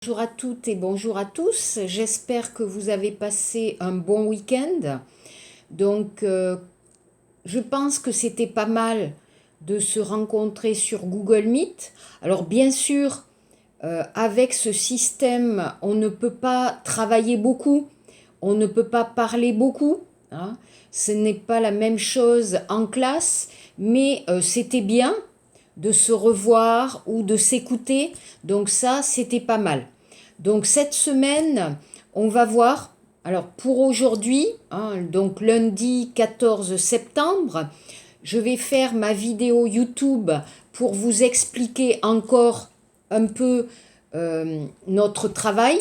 Bonjour à toutes et bonjour à tous. J'espère que vous avez passé un bon week-end. Donc, je pense que c'était pas mal de se rencontrer sur Google Meet. Alors, bien sûr, avec ce système, on ne peut pas travailler beaucoup, on ne peut pas parler beaucoup, hein. Ce n'est pas la même chose en classe, mais c'était bien de se revoir ou de s'écouter. Donc ça, c'était pas mal. Donc cette semaine, on va voir. Alors pour aujourd'hui, hein, donc lundi 14 septembre, je vais faire ma vidéo YouTube pour vous expliquer encore un peu notre travail.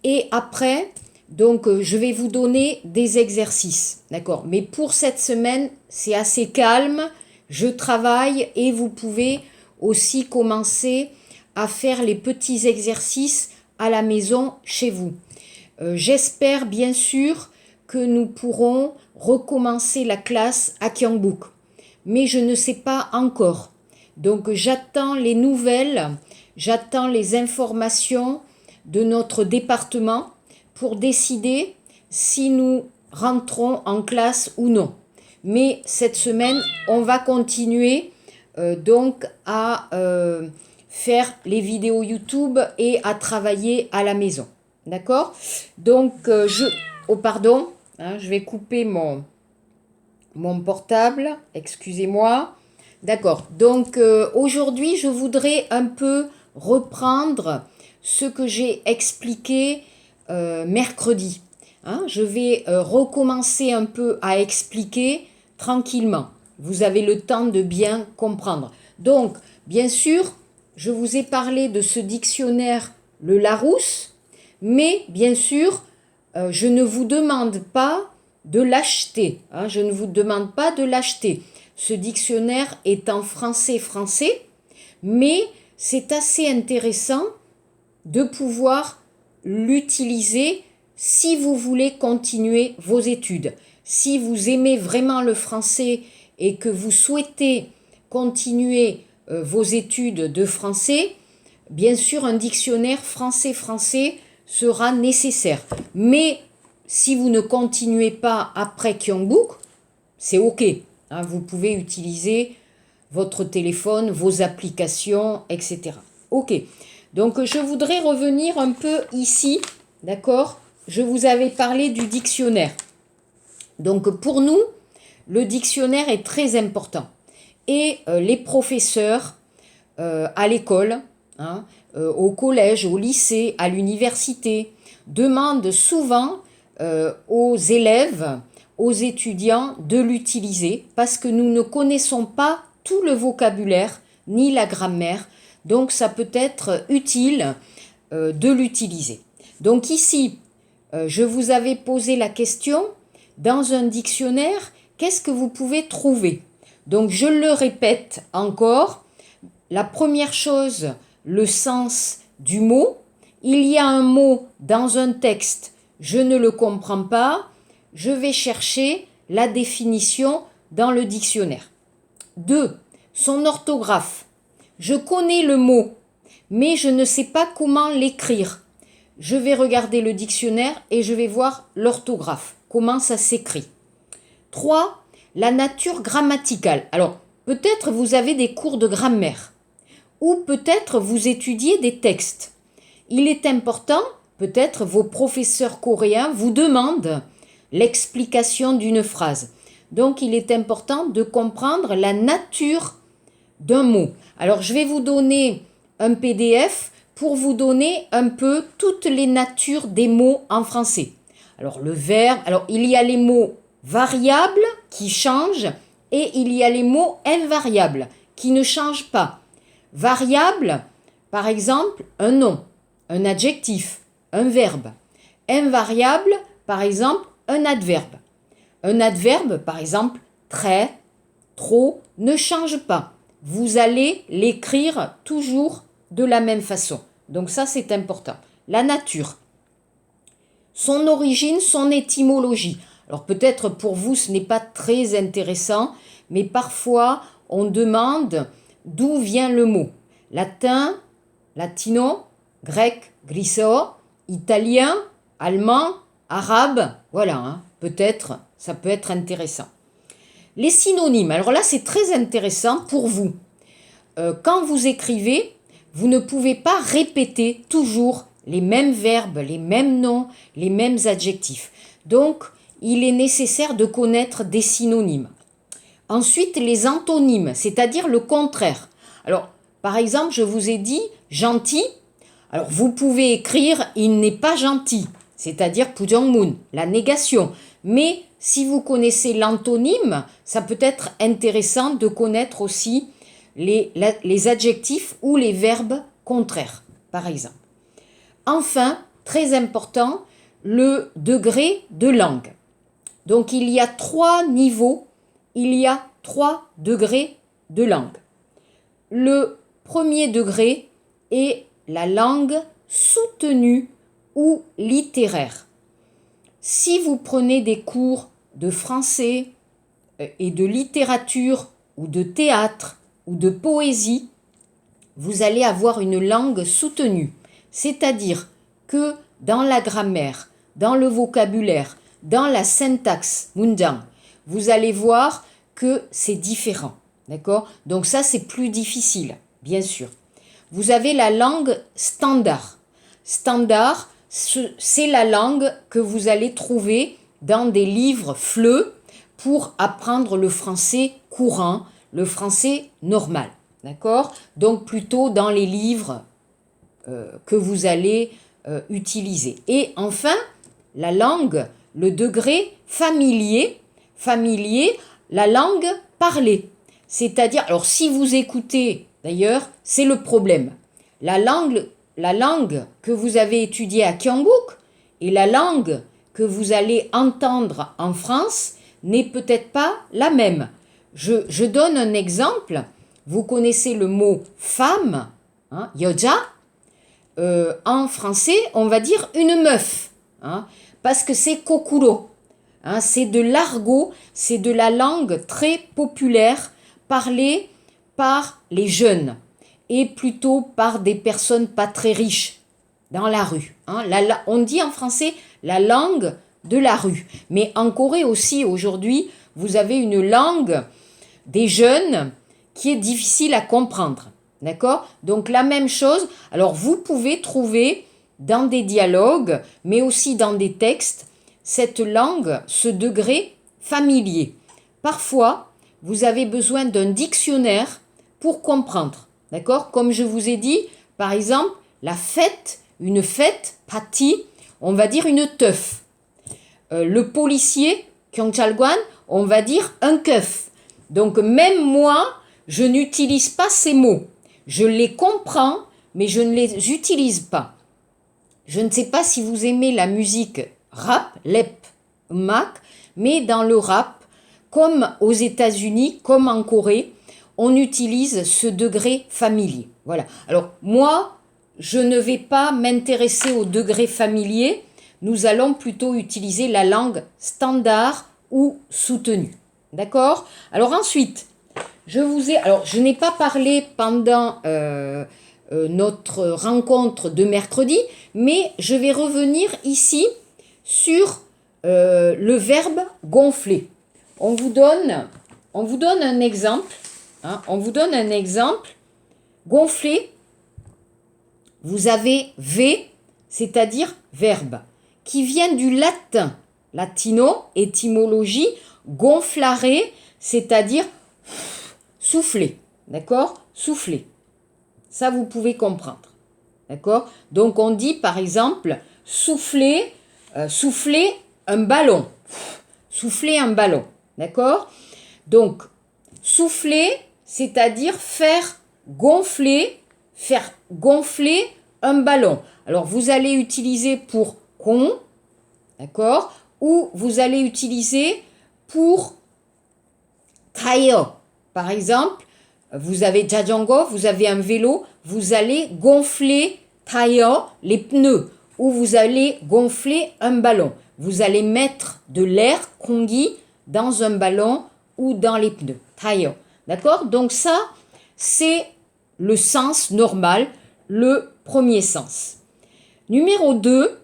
Et après, donc je vais vous donner des exercices. D'accord? Mais pour cette semaine, c'est assez calme. Je travaille et vous pouvez aussi commencer à faire les petits exercices à la maison chez vous. J'espère bien sûr que nous pourrons recommencer la classe à Kyongbuk. Mais je ne sais pas encore. Donc j'attends les nouvelles, j'attends les informations de notre département pour décider si nous rentrons en classe ou non. Mais cette semaine, on va continuer donc à faire les vidéos YouTube et à travailler à la maison. D'accord? Donc, oh, pardon, hein, je vais couper mon portable, excusez-moi. D'accord, donc aujourd'hui, je voudrais un peu reprendre ce que j'ai expliqué mercredi. Hein, je vais recommencer un peu à expliquer tranquillement. Vous avez le temps de bien comprendre. Donc, bien sûr, je vous ai parlé de ce dictionnaire, le Larousse, mais bien sûr, je ne vous demande pas de l'acheter. Hein, je ne vous demande pas de l'acheter. Ce dictionnaire est en français, mais c'est assez intéressant de pouvoir l'utiliser si vous voulez continuer vos études. Si vous aimez vraiment le français et que vous souhaitez continuer vos études de français, bien sûr, un dictionnaire français sera nécessaire. Mais si vous ne continuez pas après Kyongbuk, c'est OK. Hein, vous pouvez utiliser votre téléphone, vos applications, etc. OK. Donc, je voudrais revenir un peu ici, d'accord? Je vous avais parlé du dictionnaire. Donc, pour nous, le dictionnaire est très important. Et les professeurs à l'école, hein, au collège, au lycée, à l'université, demandent souvent aux élèves, aux étudiants de l'utiliser parce que nous ne connaissons pas tout le vocabulaire ni la grammaire. Donc ça peut être utile de l'utiliser. Donc ici, je vous avais posé la question, dans un dictionnaire, qu'est-ce que vous pouvez trouver? Donc je le répète encore, la première chose, le sens du mot. Il y a un mot dans un texte, je ne le comprends pas, je vais chercher la définition dans le dictionnaire. 2. Son orthographe. Je connais le mot, mais je ne sais pas comment l'écrire. Je vais regarder le dictionnaire et je vais voir l'orthographe, comment ça s'écrit. 3. La nature grammaticale. Alors, peut-être vous avez des cours de grammaire ou peut-être vous étudiez des textes. Il est important, peut-être vos professeurs coréens vous demandent l'explication d'une phrase. Donc, il est important de comprendre la nature d'un mot. Alors, je vais vous donner un PDF pour vous donner un peu toutes les natures des mots en français. Alors, le verbe, alors il y a les mots variables qui changent et il y a les mots invariables qui ne changent pas. Variable, par exemple, un nom, un adjectif, un verbe. Invariable, par exemple, un adverbe. Un adverbe, par exemple, très, trop, ne change pas. Vous allez l'écrire toujours de la même façon. Donc ça, c'est important. La nature. Son origine, son étymologie. Alors peut-être pour vous, ce n'est pas très intéressant, mais parfois, on demande d'où vient le mot. Latin, latino, grec, griseo, italien, allemand, arabe, voilà, hein, peut-être, ça peut être intéressant. Les synonymes, alors là c'est très intéressant pour vous. Quand vous écrivez, vous ne pouvez pas répéter toujours les mêmes verbes, les mêmes noms, les mêmes adjectifs. Donc, il est nécessaire de connaître des synonymes. Ensuite, les antonymes, c'est-à-dire le contraire. Alors, par exemple, je vous ai dit gentil. Alors, vous pouvez écrire il n'est pas gentil, c'est-à-dire pujangmun, la négation. Mais si vous connaissez l'antonyme, ça peut être intéressant de connaître aussi les adjectifs ou les verbes contraires, par exemple. Enfin, très important, le degré de langue. Donc, il y a 3 niveaux, il y a 3 degrés de langue. Le premier degré est la langue soutenue ou littéraire. Si vous prenez des cours de français et de littérature ou de théâtre ou de poésie, vous allez avoir une langue soutenue. C'est-à-dire que dans la grammaire, dans le vocabulaire, dans la syntaxe, mundang, vous allez voir que c'est différent. D'accord? Donc ça, c'est plus difficile, bien sûr. Vous avez la langue standard. Standard, c'est la langue que vous allez trouver dans des livres FLE pour apprendre le français courant, le français normal. D'accord? Donc plutôt dans les livres que vous allez utiliser. Et enfin, la langue, le degré familier, la langue parlée. C'est-à-dire, alors si vous écoutez, d'ailleurs, c'est le problème. La langue que vous avez étudiée à Gyeongbuk et la langue que vous allez entendre en France n'est peut-être pas la même. Je donne un exemple. Vous connaissez le mot femme, hein, yoja. En français, on va dire une meuf, hein, parce que c'est kokuro. Hein, c'est de l'argot, c'est de la langue très populaire parlée par les jeunes et plutôt par des personnes pas très riches dans la rue. Hein. On dit en français la langue de la rue. Mais en Corée aussi, aujourd'hui, vous avez une langue des jeunes qui est difficile à comprendre. D'accord? Donc la même chose, alors vous pouvez trouver dans des dialogues, mais aussi dans des textes, cette langue, ce degré familier. Parfois, vous avez besoin d'un dictionnaire pour comprendre. D'accord? Comme je vous ai dit, par exemple, la fête, une fête, party, on va dire une teuf. Le policier, 경찰관, on va dire un keuf. Donc même moi, je n'utilise pas ces mots. Je les comprends, mais je ne les utilise pas. Je ne sais pas si vous aimez la musique rap, lep, mak, mais dans le rap, comme aux États-Unis, comme en Corée, on utilise ce degré familier. Voilà. Alors moi, je ne vais pas m'intéresser au degré familier. Nous allons plutôt utiliser la langue standard ou soutenue. D'accord? Alors ensuite, je n'ai pas parlé pendant notre rencontre de mercredi, mais je vais revenir ici sur le verbe gonfler. On vous donne un exemple. Hein, on vous donne un exemple. Gonfler, vous avez V, c'est-à-dire verbe, qui vient du latin, latino, étymologie, gonflare, c'est-à-dire souffler, d'accord? Souffler. Ça, vous pouvez comprendre, d'accord? Donc, on dit, par exemple, souffler un ballon. Souffler un ballon, d'accord? Donc, souffler, c'est-à-dire faire gonfler un ballon. Alors, vous allez utiliser pour con, d'accord? Ou vous allez utiliser pour tailleur. Par exemple, vous avez jajango, vous avez un vélo, vous allez gonfler tailleur, les pneus, ou vous allez gonfler un ballon. Vous allez mettre de l'air, kongi, dans un ballon ou dans les pneus, tailleur. D'accord? Donc ça, c'est le sens normal, le premier sens. Numéro 2,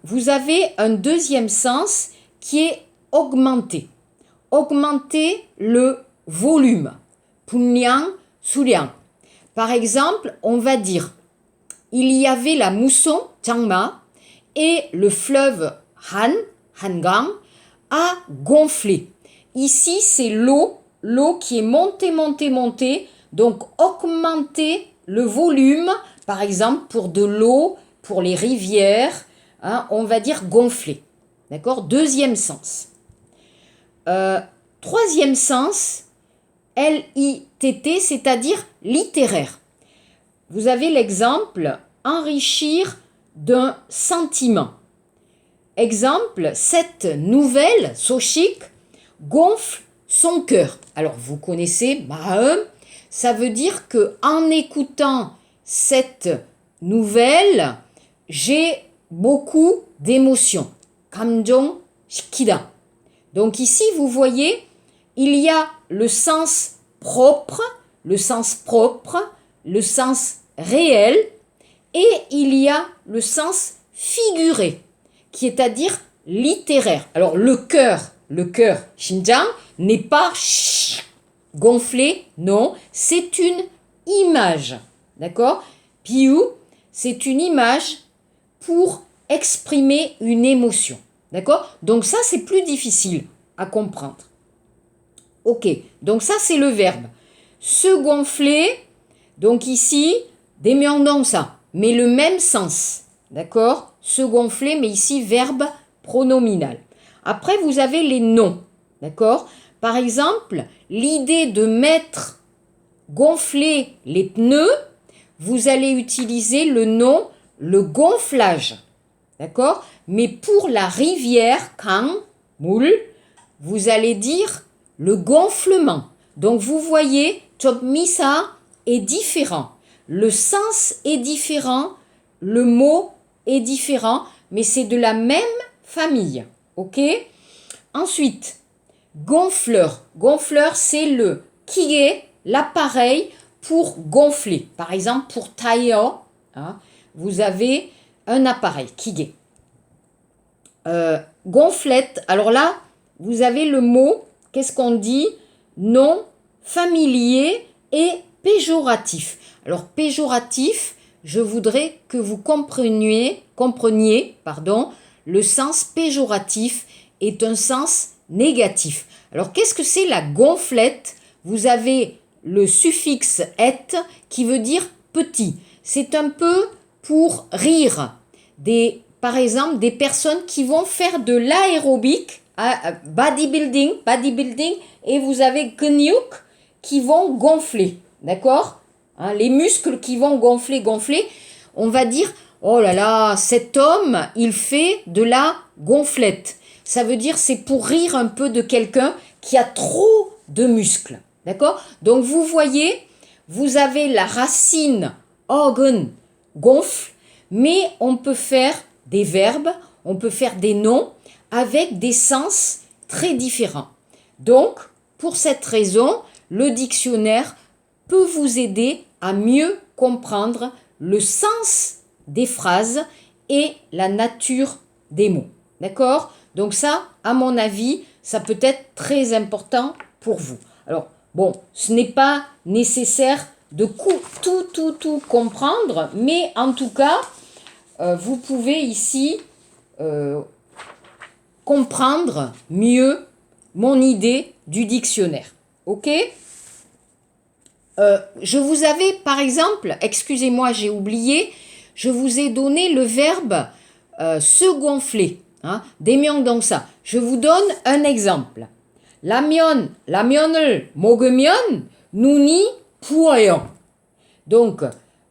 vous avez un deuxième sens qui est augmenter. Augmenter le volume. Punyang, suliang. Par exemple, on va dire, il y avait la mousson, Changma, et le fleuve Han, Hangang, a gonflé. Ici, c'est l'eau qui est montée, montée, montée. Donc, augmenter le volume, par exemple, pour de l'eau, pour les rivières, hein, on va dire gonfler. D'accord? Deuxième sens. Troisième sens, L-I-T-T, c'est-à-dire littéraire. Vous avez l'exemple enrichir d'un sentiment. Exemple, cette nouvelle, Soshik, gonfle son cœur. Alors, vous connaissez Mahem, ça veut dire que en écoutant cette nouvelle, j'ai beaucoup d'émotions. Kamjong Shikida. Donc ici, vous voyez, il y a le sens propre, le sens réel, et il y a le sens figuré, qui est à dire littéraire. Alors le cœur, Xinjiang, n'est pas gonflé, non, c'est une image, d'accord? Piu, c'est une image pour exprimer une émotion, d'accord? Donc ça, c'est plus difficile à comprendre. Ok, donc ça, c'est le verbe. Se gonfler, donc ici, démyongdong ça, mais le même sens, d'accord? Se gonfler, mais ici, verbe pronominal. Après, vous avez les noms, d'accord? Par exemple, l'idée de mettre, gonfler les pneus, vous allez utiliser le nom, le gonflage, d'accord? Mais pour la rivière, Kang, Moul, vous allez dire le gonflement. Donc, vous voyez, Chopmisa est différent. Le sens est différent, le mot est différent, mais c'est de la même famille. Ok? Ensuite, gonfleur. Gonfleur, c'est le kié, l'appareil pour gonfler. Par exemple, pour tailler, hein, vous avez un appareil, kié. Gonflette, alors là, vous avez le mot, qu'est-ce qu'on dit? Non familier et péjoratif. Alors, péjoratif, je voudrais que vous compreniez, le sens péjoratif est un sens négatif. Alors, qu'est-ce que c'est la gonflette? Vous avez le suffixe et qui veut dire petit. C'est un peu pour rire. Par exemple, des personnes qui vont faire de l'aérobic, bodybuilding, et vous avez gnyuk qui vont gonfler, d'accord? Hein, les muscles qui vont gonfler, on va dire, oh là là, cet homme, il fait de la gonflette. Ça veut dire, c'est pour rire un peu de quelqu'un qui a trop de muscles, d'accord? Donc, vous voyez, vous avez la racine organ, gonfle, mais on peut faire des verbes, on peut faire des noms avec des sens très différents. Donc, pour cette raison, le dictionnaire peut vous aider à mieux comprendre le sens des phrases et la nature des mots. D'accord? Donc ça, à mon avis, ça peut être très important pour vous. Alors, bon, ce n'est pas nécessaire de tout comprendre, mais en tout cas, vous pouvez ici comprendre mieux mon idée du dictionnaire. Ok? Je vous avais, par exemple, excusez-moi, j'ai oublié, je vous ai donné le verbe se gonfler. Hein, donc ça. Je vous donne un exemple. 라면을 먹으면 눈이 부어요. Donc,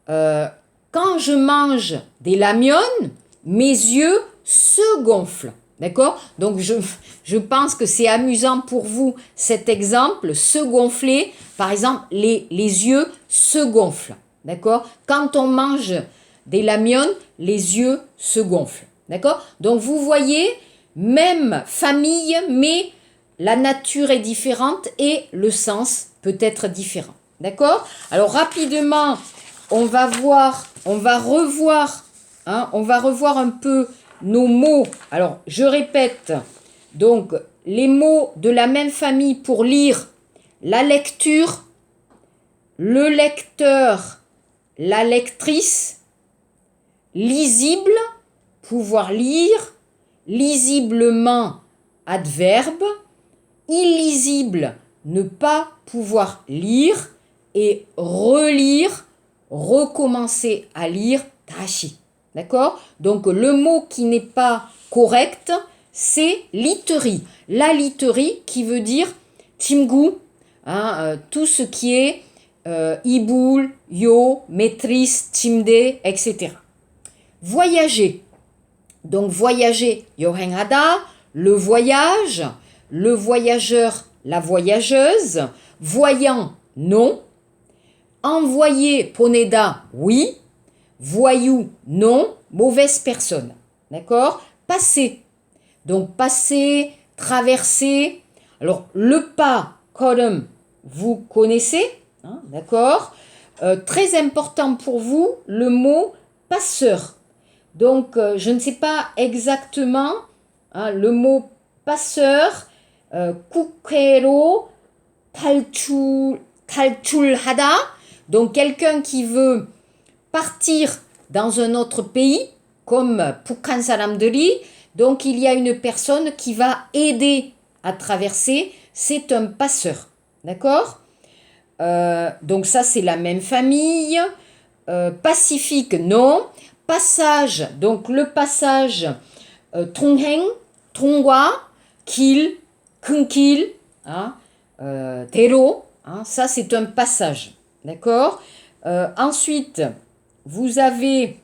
quand je mange des lamiones, mes yeux se gonflent. D'accord? Donc, je pense que c'est amusant pour vous cet exemple, se gonfler. Par exemple, les yeux se gonflent. D'accord? Quand on mange des lamiones, les yeux se gonflent. D'accord? Donc, vous voyez, même famille, mais la nature est différente et le sens peut être différent. D'accord? Alors, rapidement, on va revoir hein, on va revoir un peu nos mots. Alors, je répète, donc, les mots de la même famille pour lire, la lecture, le lecteur, la lectrice, lisible, pouvoir lire, lisiblement, adverbe, illisible, ne pas pouvoir lire, et relire, recommencer à lire, tashi. D'accord? Donc le mot qui n'est pas correct, c'est literie. La literie qui veut dire timgu, hein, tout ce qui est iboul, yo, maîtrise, timde, etc. Voyager. Donc voyager, yohenhada, le voyage, le voyageur, la voyageuse, voyant, non, envoyer, poneda, oui, voyou, non, mauvaise personne. D'accord? Passer. Donc passer, traverser. Alors le pas, kodem, vous connaissez, hein, d'accord? Très important pour vous, le mot passeur. Donc je ne sais pas exactement, hein, le mot passeur, kukero, talchulhada. Donc quelqu'un qui veut partir dans un autre pays, comme Pukan Salamderi, donc il y a une personne qui va aider à traverser, c'est un passeur, d'accord? Donc ça c'est la même famille. Pacifique, non. Passage, donc le passage, Tongheng, Tongwa, Kil, Kunkil, hein, Tero, hein, ça c'est un passage, d'accord? Ensuite, vous avez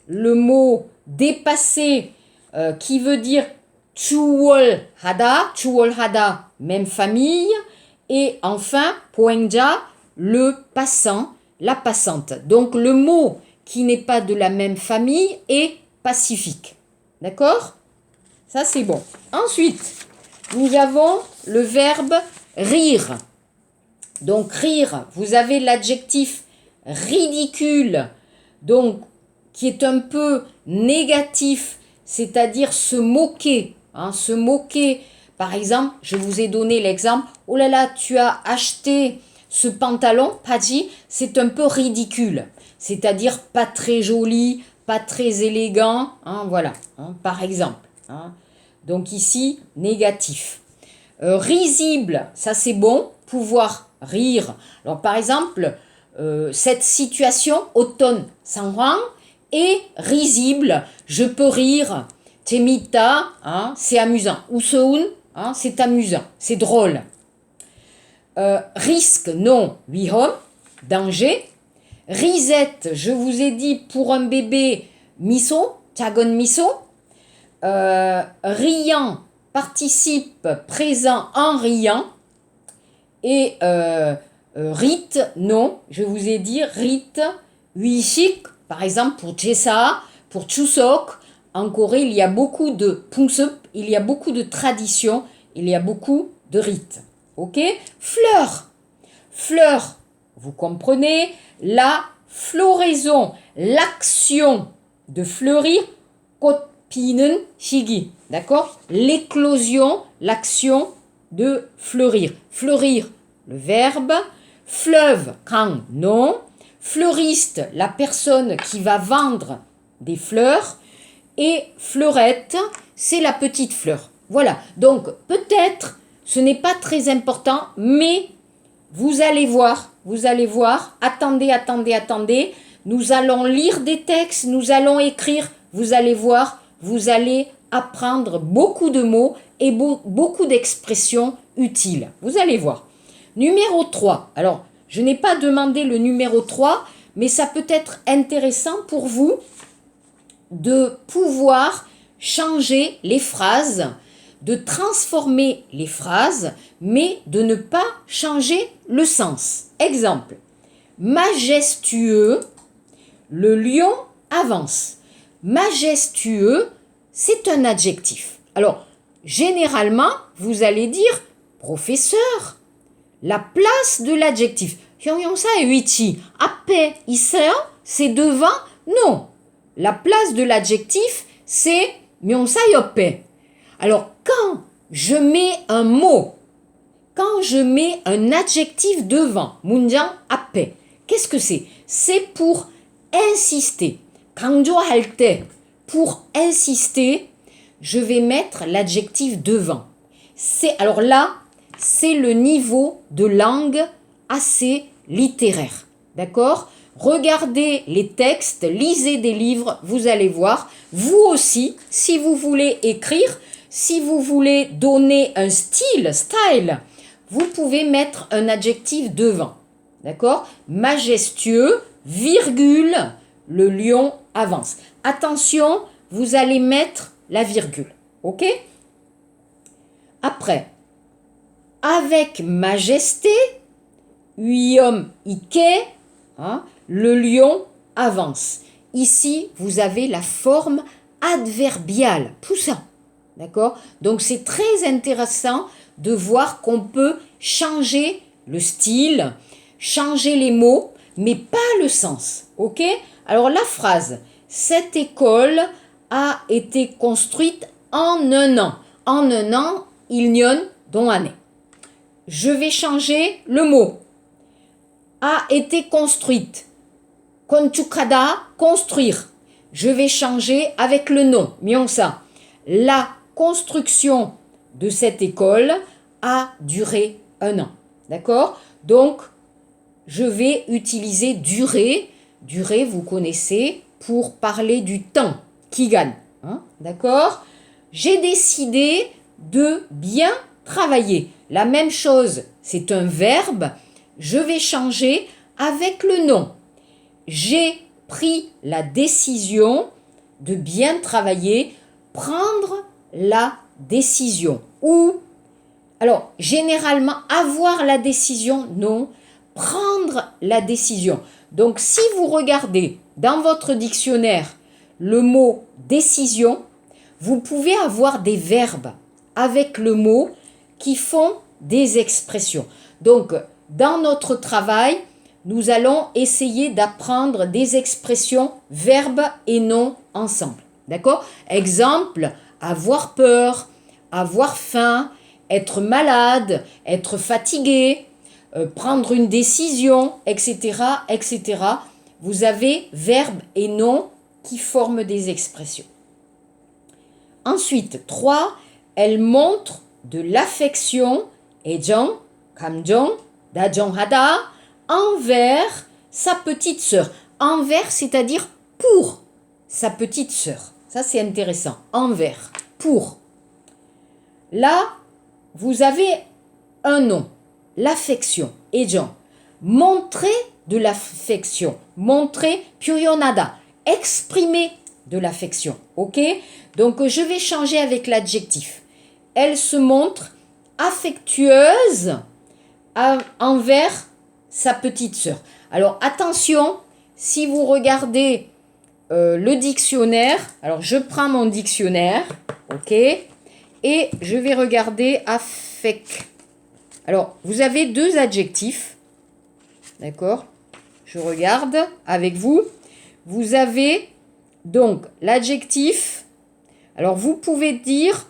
le mot dépasser qui veut dire Chuwol Hada, même famille. Et enfin, Poengja, le passant, la passante. Donc le mot qui n'est pas de la même famille est pacifique. D'accord? Ça c'est bon. Ensuite, nous avons le verbe rire. Donc rire, vous avez l'adjectif ridicule, donc qui est un peu négatif, c'est-à-dire se moquer, hein, se moquer. Par exemple, je vous ai donné l'exemple, oh là là, tu as acheté ce pantalon, Paji, c'est un peu ridicule, c'est-à-dire pas très joli, pas très élégant, hein, voilà, hein, par exemple. Hein. Donc ici, négatif. Risible, ça c'est bon, pouvoir rire. Alors par exemple, cette situation, automne, Sanghwang, est risible, je peux rire. Temita, hein, c'est amusant. Useun, hein, c'est amusant, c'est drôle. Risque, non, wihom, danger. Risette, je vous ai dit pour un bébé, miso, chagon miso. Riant, participe présent en riant. Et rite, non, je vous ai dit rite, wishik, par exemple pour Jesa, pour Chuseok. En Corée, il y a beaucoup de pungsup, il y a beaucoup de traditions, il y a beaucoup de rites. Ok? Fleur. Fleur, vous comprenez, la floraison, l'action de fleurir, kotpinen shigi. D'accord? L'éclosion, l'action de fleurir. Fleurir, le verbe. Fleuve, kang, non. Fleuriste, la personne qui va vendre des fleurs. Et fleurette, c'est la petite fleur. Voilà, donc peut-être ce n'est pas très important, mais vous allez voir, attendez, nous allons lire des textes, nous allons écrire, vous allez voir, vous allez apprendre beaucoup de mots et beaucoup d'expressions utiles. Vous allez voir. Numéro 3. Alors, je n'ai pas demandé le numéro 3, mais ça peut être intéressant pour vous de pouvoir changer les phrases, de transformer les phrases, mais de ne pas changer le sens. Exemple, majestueux, le lion avance. Majestueux, c'est un adjectif. Alors, généralement, vous allez dire professeur, la place de l'adjectif. 형용사의 위치, 앞에 있어요? C'est devant? Non. la place de l'adjectif, c'est myonsayope. Alors, quand je mets un mot, quand je mets un adjectif devant, munjang ape, qu'est-ce que c'est? C'est pour insister. 강조할 pour insister, je vais mettre l'adjectif devant. Alors là, c'est le niveau de langue assez littéraire. D'accord? Regardez les textes, lisez des livres, vous allez voir. Vous aussi, si vous voulez écrire, si vous voulez donner un style, vous pouvez mettre un adjectif devant. D'accord? Majestueux, virgule, le lion avance. Attention, vous allez mettre la virgule. Ok? Après, avec majesté, 위엄 있게, le lion avance. Ici, vous avez la forme adverbiale, poussant. D'accord? Donc, c'est très intéressant de voir qu'on peut changer le style, changer les mots, mais pas le sens. Ok? Alors, la phrase, cette école a été construite en un an. En un an, 일년 동안에. Je vais changer le mot. A été construite. 건축하다, construire. Je vais changer avec le nom. 명사. La construction de cette école a duré un an. D'accord? Donc, je vais utiliser durée. Durée, vous connaissez, pour parler du temps. 기간. D'accord? J'ai décidé de bien travailler. La même chose, c'est un verbe. Je vais changer avec le nom. J'ai pris la décision de bien travailler, prendre la décision. Ou, alors, généralement, avoir la décision, non, prendre la décision. Donc, si vous regardez dans votre dictionnaire le mot décision, vous pouvez avoir des verbes avec le mot qui font des expressions. Donc, dans notre travail, nous allons essayer d'apprendre des expressions verbes et noms ensemble. D'accord? Exemple, avoir peur, avoir faim, être malade, être fatigué, prendre une décision, etc., etc. Vous avez verbes et noms qui forment des expressions. Ensuite, 3, elle montre de l'affection, 애정, 감정, 다정하다, envers sa petite sœur. Envers, c'est-à-dire pour sa petite sœur. Ça, c'est intéressant. Envers, pour. Là, vous avez un nom, l'affection, 애정. Montrer de l'affection. Montrer, 표현하다. Exprimer de l'affection. Ok? Donc, je vais changer avec l'adjectif. Elle se montre affectueuse envers sa petite sœur. Alors, attention, si vous regardez le dictionnaire, alors je prends mon dictionnaire, ok, et je vais regarder affect. Alors, vous avez deux adjectifs, d'accord? Je regarde avec vous. Vous avez donc l'adjectif, alors vous pouvez dire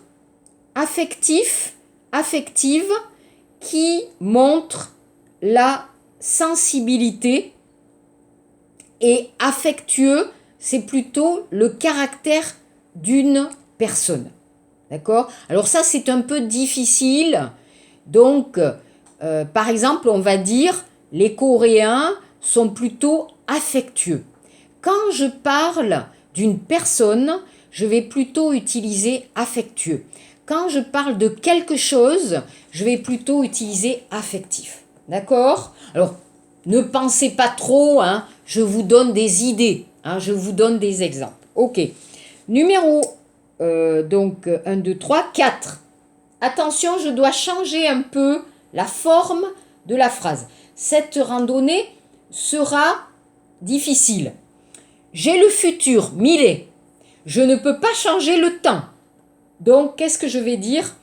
affectif, affective, qui montre la sensibilité, et affectueux, c'est plutôt le caractère d'une personne. D'accord? Alors ça, c'est un peu difficile. Donc, par exemple, on va dire les Coréens sont plutôt affectueux. Quand je parle d'une personne, je vais plutôt utiliser affectueux. Quand je parle de quelque chose, je vais plutôt utiliser affectif. D'accord? Alors, ne pensez pas trop, je vous donne des idées, je vous donne des exemples. Ok. Numéro, donc 1, 2, 3, 4. Attention, je dois changer un peu la forme de la phrase. Cette randonnée sera difficile. J'ai le futur, 미래. Je ne peux pas changer le temps. Donc, qu'est-ce que je vais dire?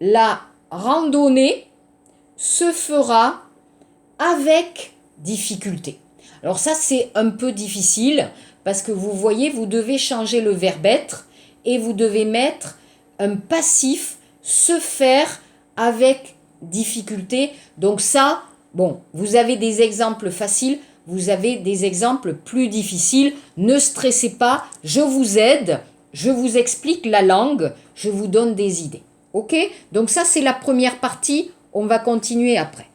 La randonnée se fera avec difficulté. Alors ça, c'est un peu difficile parce que vous voyez, vous devez changer le verbe être et vous devez mettre un passif, se faire avec difficulté. Donc ça, bon, vous avez des exemples faciles, vous avez des exemples plus difficiles. Ne stressez pas, je vous aide, je vous explique la langue, je vous donne des idées. Ok? Donc ça, c'est la première partie, on va continuer après.